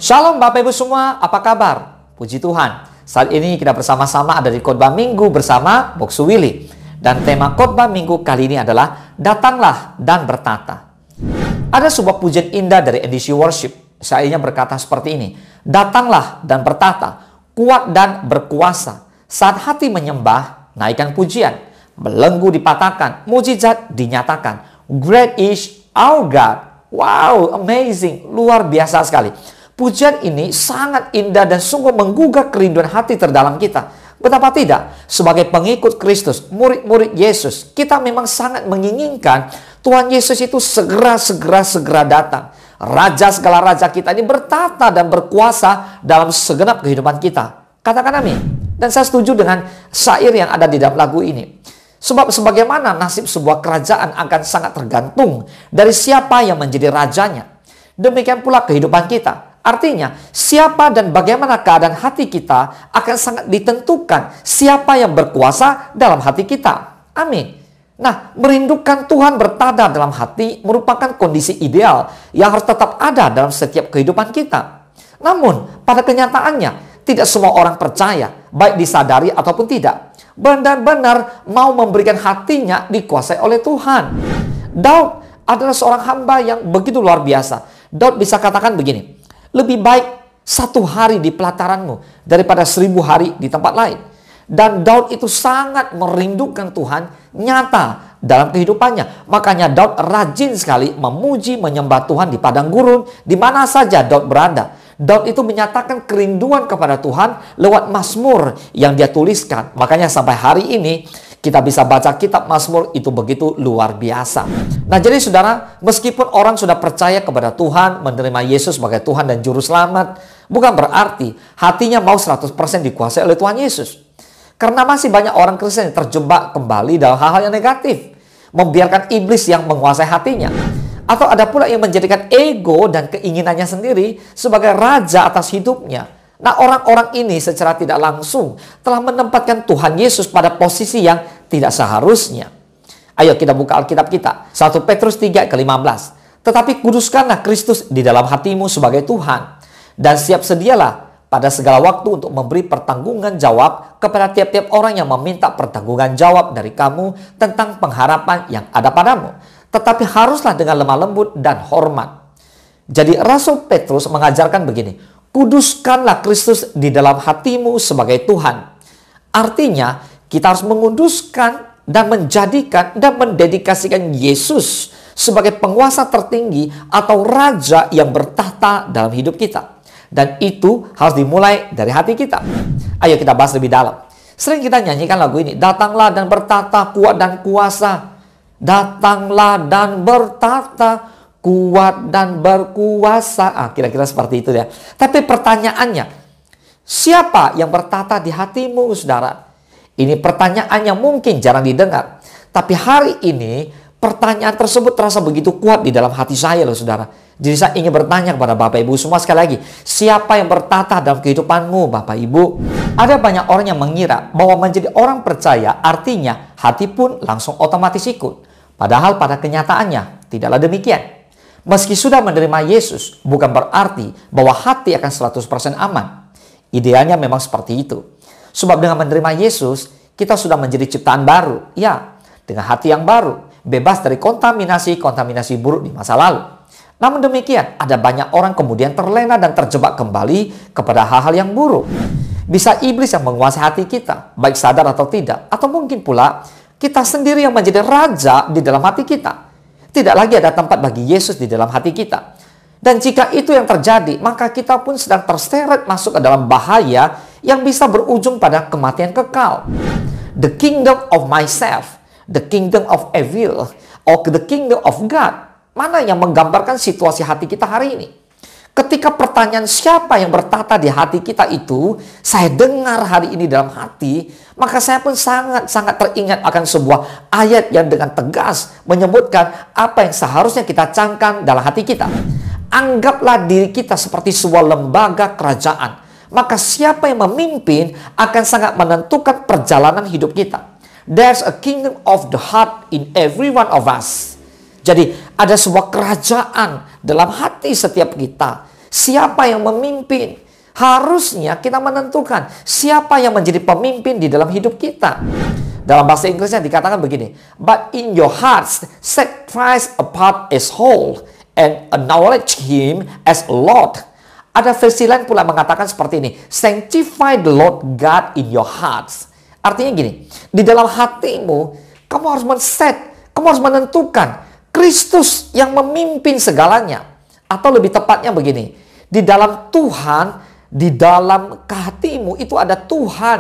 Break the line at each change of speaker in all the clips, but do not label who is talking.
Shalom Bapak Ibu semua, apa kabar? Puji Tuhan, saat ini kita bersama-sama ada di khotbah minggu bersama Boksu Willy. Dan tema khotbah minggu kali ini adalah Datanglah dan Bertata. Ada sebuah pujian indah dari NDC Worship. Syairnya berkata seperti ini, Datanglah dan bertata, kuat dan berkuasa. Saat hati menyembah, naikkan pujian. Belenggu dipatahkan, mujizat dinyatakan. Great is our God. Wow, amazing, luar biasa sekali. Pujian ini sangat indah dan sungguh menggugah kerinduan hati terdalam kita. Betapa tidak, sebagai pengikut Kristus, murid-murid Yesus, kita memang sangat menginginkan Tuhan Yesus itu segera datang. Raja segala raja kita ini bertata dan berkuasa dalam segenap kehidupan kita. Katakan amin. Dan saya setuju dengan syair yang ada di dalam lagu ini. Sebab sebagaimana nasib sebuah kerajaan akan sangat tergantung dari siapa yang menjadi rajanya. Demikian pula kehidupan kita. Artinya, siapa dan bagaimana keadaan hati kita akan sangat ditentukan siapa yang berkuasa dalam hati kita. Amin. Nah, merindukan Tuhan bertada dalam hati merupakan kondisi ideal yang harus tetap ada dalam setiap kehidupan kita. Namun, pada kenyataannya, tidak semua orang percaya, baik disadari ataupun tidak, benar-benar mau memberikan hatinya dikuasai oleh Tuhan. Daud adalah seorang hamba yang begitu luar biasa. Daud bisa katakan begini, lebih baik 1 hari di pelataranmu daripada 1000 hari di tempat lain. Dan Daud itu sangat merindukan Tuhan nyata dalam kehidupannya. Makanya Daud rajin sekali memuji, menyembah Tuhan di padang gurun, di mana saja Daud berada. Daud itu menyatakan kerinduan kepada Tuhan lewat Mazmur yang dia tuliskan. Makanya sampai hari ini kita bisa baca kitab Mazmur itu begitu luar biasa. Nah, jadi saudara, meskipun orang sudah percaya kepada Tuhan, menerima Yesus sebagai Tuhan dan Juru Selamat, bukan berarti hatinya mau 100% dikuasai oleh Tuhan Yesus. Karena masih banyak orang Kristen yang terjebak kembali dalam hal-hal yang negatif. Membiarkan iblis yang menguasai hatinya. Atau ada pula yang menjadikan ego dan keinginannya sendiri sebagai raja atas hidupnya. Nah, orang-orang ini secara tidak langsung telah menempatkan Tuhan Yesus pada posisi yang tidak seharusnya. Ayo kita buka Alkitab kita. 1 Petrus 3 ke 15. Tetapi kuduskanlah Kristus di dalam hatimu sebagai Tuhan. Dan siap sedialah pada segala waktu untuk memberi pertanggungan jawab kepada tiap-tiap orang yang meminta pertanggungan jawab dari kamu tentang pengharapan yang ada padamu. Tetapi haruslah dengan lemah lembut dan hormat. Jadi Rasul Petrus mengajarkan begini, kuduskanlah Kristus di dalam hatimu sebagai Tuhan. Artinya, kita harus menguduskan dan menjadikan dan mendedikasikan Yesus sebagai penguasa tertinggi atau raja yang bertahta dalam hidup kita. Dan itu harus dimulai dari hati kita. Ayo kita bahas lebih dalam. Sering kita nyanyikan lagu ini, datanglah dan bertata, kuat dan kuasa. Datanglah dan bertata, kuat dan berkuasa. Kira-kira seperti itu ya. Tapi pertanyaannya, siapa yang bertata di hatimu, saudara? Ini pertanyaan yang mungkin jarang didengar. Tapi hari ini, pertanyaan tersebut terasa begitu kuat di dalam hati saya loh, saudara. Jadi saya ingin bertanya kepada Bapak Ibu semua sekali lagi, siapa yang bertata dalam kehidupanmu, Bapak Ibu? Ada banyak orang yang mengira bahwa menjadi orang percaya artinya hati pun langsung otomatis ikut. Padahal pada kenyataannya tidaklah demikian. Meski sudah menerima Yesus, bukan berarti bahwa hati akan 100% aman. Idealnya memang seperti itu. Sebab dengan menerima Yesus, kita sudah menjadi ciptaan baru. Ya, dengan hati yang baru, bebas dari kontaminasi buruk di masa lalu. Namun demikian, ada banyak orang kemudian terlena dan terjebak kembali kepada hal-hal yang buruk. Bisa iblis yang menguasai hati kita, baik sadar atau tidak. Atau mungkin pula, kita sendiri yang menjadi raja di dalam hati kita. Tidak lagi ada tempat bagi Yesus di dalam hati kita. Dan jika itu yang terjadi, maka kita pun sedang terseret masuk ke dalam bahaya yang bisa berujung pada kematian kekal. The kingdom of myself, the kingdom of evil, or the kingdom of God. Mana yang menggambarkan situasi hati kita hari ini? Ketika pertanyaan siapa yang bertata di hati kita itu, saya dengar hari ini dalam hati, maka saya pun sangat-sangat teringat akan sebuah ayat yang dengan tegas menyebutkan apa yang seharusnya kita camkan dalam hati kita. Anggaplah diri kita seperti sebuah lembaga kerajaan. Maka siapa yang memimpin akan sangat menentukan perjalanan hidup kita. There's a kingdom of the heart in every one of us. Jadi ada sebuah kerajaan dalam hati setiap kita. Siapa yang memimpin? Harusnya kita menentukan siapa yang menjadi pemimpin di dalam hidup kita. Dalam bahasa Inggrisnya dikatakan begini, "But in your hearts set Christ apart as whole and acknowledge Him as Lord." Ada versi lain pula mengatakan seperti ini, "Sanctify the Lord God in your hearts." Artinya gini, di dalam hatimu kamu harus kamu harus menentukan Kristus yang memimpin segalanya. Atau lebih tepatnya begini, di dalam Tuhan, di dalam hatimu itu ada Tuhan.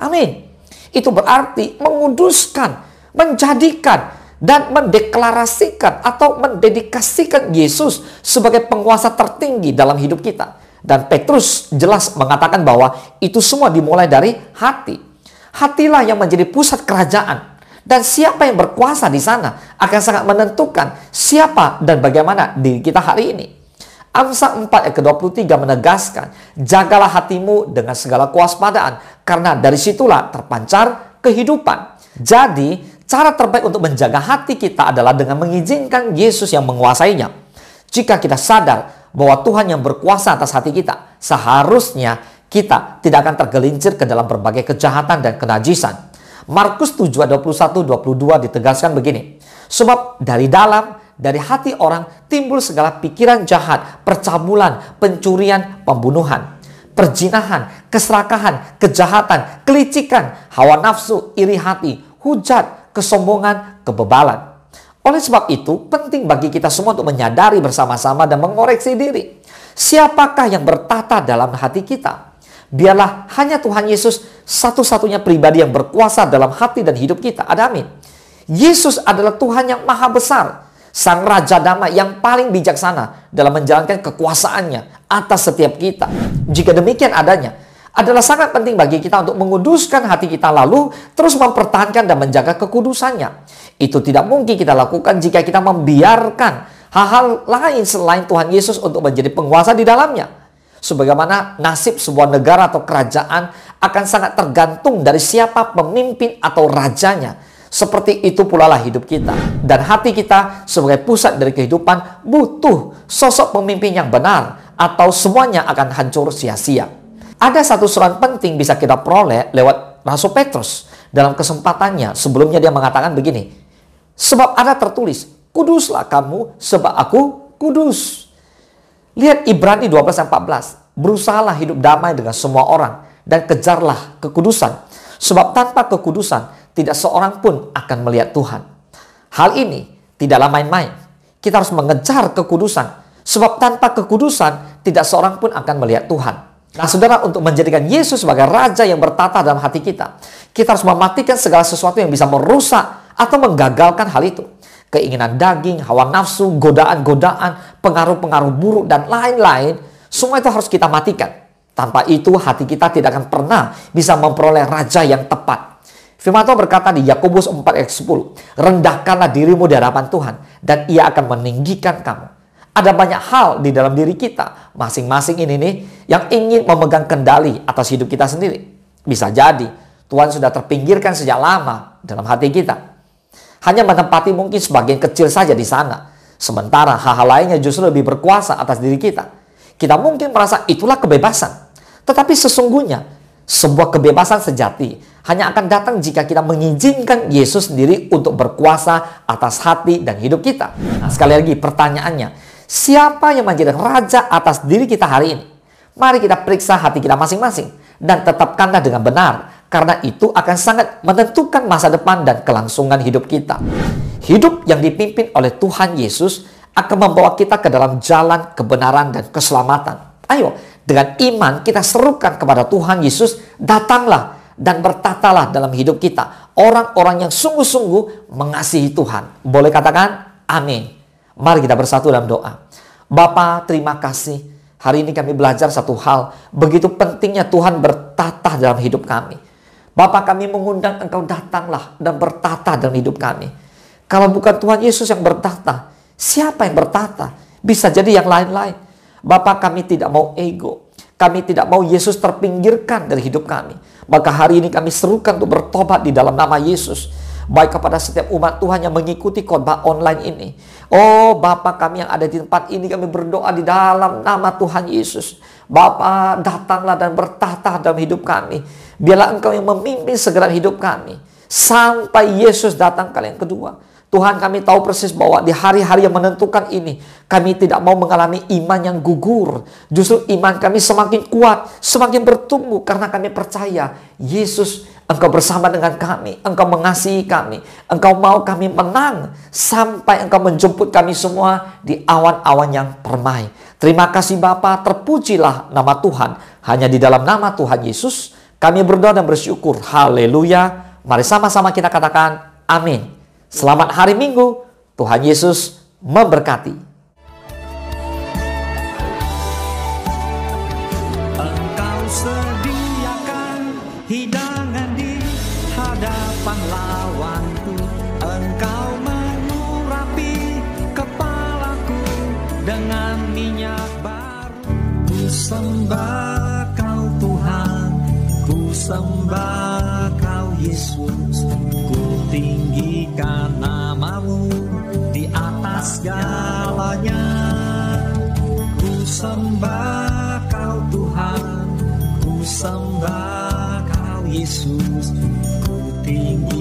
Amin. Itu berarti menguduskan, menjadikan, dan mendeklarasikan atau mendedikasikan Yesus sebagai penguasa tertinggi dalam hidup kita. Dan Petrus jelas mengatakan bahwa itu semua dimulai dari hati. Hatilah yang menjadi pusat kerajaan. Dan siapa yang berkuasa di sana akan sangat menentukan siapa dan bagaimana diri kita hari ini. Amsal 4 ayat ke-23 menegaskan, jagalah hatimu dengan segala kewaspadaan, karena dari situlah terpancar kehidupan. Jadi, cara terbaik untuk menjaga hati kita adalah dengan mengizinkan Yesus yang menguasainya. Jika kita sadar bahwa Tuhan yang berkuasa atas hati kita, seharusnya kita tidak akan tergelincir ke dalam berbagai kejahatan dan kenajisan. Markus 7 ayat 21-22 ditegaskan begini, sebab dari hati orang timbul segala pikiran jahat, percabulan, pencurian, pembunuhan, perzinahan, keserakahan, kejahatan, kelicikan, hawa nafsu, iri hati, hujat, kesombongan, kebebalan. Oleh sebab itu, penting bagi kita semua untuk menyadari bersama-sama dan mengoreksi diri. Siapakah yang bertata dalam hati kita? Biarlah hanya Tuhan Yesus satu-satunya pribadi yang berkuasa dalam hati dan hidup kita. Ada amin. Yesus adalah Tuhan yang maha besar. Sang Raja Damai yang paling bijaksana dalam menjalankan kekuasaannya atas setiap kita. Jika demikian adanya, adalah sangat penting bagi kita untuk menguduskan hati kita lalu terus mempertahankan dan menjaga kekudusannya. Itu tidak mungkin kita lakukan jika kita membiarkan hal-hal lain selain Tuhan Yesus untuk menjadi penguasa di dalamnya. Sebagaimana nasib sebuah negara atau kerajaan akan sangat tergantung dari siapa pemimpin atau rajanya. Seperti itu pula lah hidup kita. Dan hati kita sebagai pusat dari kehidupan butuh sosok pemimpin yang benar, atau semuanya akan hancur sia-sia. Ada satu surat penting bisa kita peroleh lewat Rasul Petrus. Dalam kesempatannya sebelumnya dia mengatakan begini, sebab ada tertulis, kuduslah kamu sebab aku kudus. Lihat Ibrani 12:14. Berusahalah hidup damai dengan semua orang dan kejarlah kekudusan. Sebab tanpa kekudusan tidak seorang pun akan melihat Tuhan. Hal ini tidaklah main-main. Kita harus mengejar kekudusan. Sebab tanpa kekudusan tidak seorang pun akan melihat Tuhan. Nah saudara, untuk menjadikan Yesus sebagai Raja yang bertata dalam hati kita, kita harus mematikan segala sesuatu yang bisa merusak atau menggagalkan hal itu. Keinginan daging, hawa nafsu, godaan-godaan, pengaruh-pengaruh buruk, dan lain-lain, semua itu harus kita matikan. Tanpa itu hati kita tidak akan pernah bisa memperoleh Raja yang tepat. Firman Tuhan berkata di Yakobus 4 ayat 10, rendahkanlah dirimu di hadapan Tuhan, dan Ia akan meninggikan kamu. Ada banyak hal di dalam diri kita, masing-masing ini nih, yang ingin memegang kendali atas hidup kita sendiri. Bisa jadi Tuhan sudah terpinggirkan sejak lama dalam hati kita. Hanya menempati mungkin sebagian kecil saja di sana. Sementara hal-hal lainnya justru lebih berkuasa atas diri kita. Kita mungkin merasa itulah kebebasan. Tetapi sesungguhnya sebuah kebebasan sejati hanya akan datang jika kita mengizinkan Yesus sendiri untuk berkuasa atas hati dan hidup kita. Nah, sekali lagi pertanyaannya, siapa yang menjadi Raja atas diri kita hari ini? Mari kita periksa hati kita masing-masing dan tetapkanlah dengan benar. Karena itu akan sangat menentukan masa depan dan kelangsungan hidup kita. Hidup yang dipimpin oleh Tuhan Yesus akan membawa kita ke dalam jalan kebenaran dan keselamatan. Ayo, dengan iman kita serukan kepada Tuhan Yesus, datanglah dan bertatalah dalam hidup kita. Orang-orang yang sungguh-sungguh mengasihi Tuhan. Boleh katakan amin. Mari kita bersatu dalam doa. Bapa, terima kasih. Hari ini kami belajar satu hal. Begitu pentingnya Tuhan bertata dalam hidup kami. Bapa, kami mengundang Engkau datanglah dan bertata dalam hidup kami. Kalau bukan Tuhan Yesus yang bertata, siapa yang bertata? Bisa jadi yang lain-lain. Bapa, kami tidak mau ego. Kami tidak mau Yesus terpinggirkan dari hidup kami. Maka hari ini kami serukan untuk bertobat di dalam nama Yesus. baik kepada setiap umat Tuhan yang mengikuti khotbah online ini. Oh Bapa kami yang ada di tempat ini, kami berdoa di dalam nama Tuhan Yesus. Bapa, datanglah dan bertahta dalam hidup kami. Biarlah Engkau yang memimpin segera hidup kami sampai Yesus datang kali yang kedua. Tuhan, kami tahu persis bahwa di hari-hari yang menentukan ini, kami tidak mau mengalami iman yang gugur. Justru iman kami semakin kuat, semakin bertumbuh, karena kami percaya Yesus, Engkau bersama dengan kami, Engkau mengasihi kami, Engkau mau kami menang, sampai Engkau menjemput kami semua di awan-awan yang permai. Terima kasih Bapa, terpujilah nama Tuhan. Hanya di dalam nama Tuhan Yesus, kami berdoa dan bersyukur. Haleluya. Mari sama-sama kita katakan amin. Selamat hari Minggu, Tuhan Yesus memberkati.
Engkau sediakan hidangan di hadapan lawanku. Engkau mengurapi kepalaku dengan minyak baru. Ku sembah Kau Tuhan, ku sembah Kau Yesus. Tinggikan namamu di atas segalanya. Ku sembah Kau Tuhan, ku sembah Kau Yesus. Ku tinggi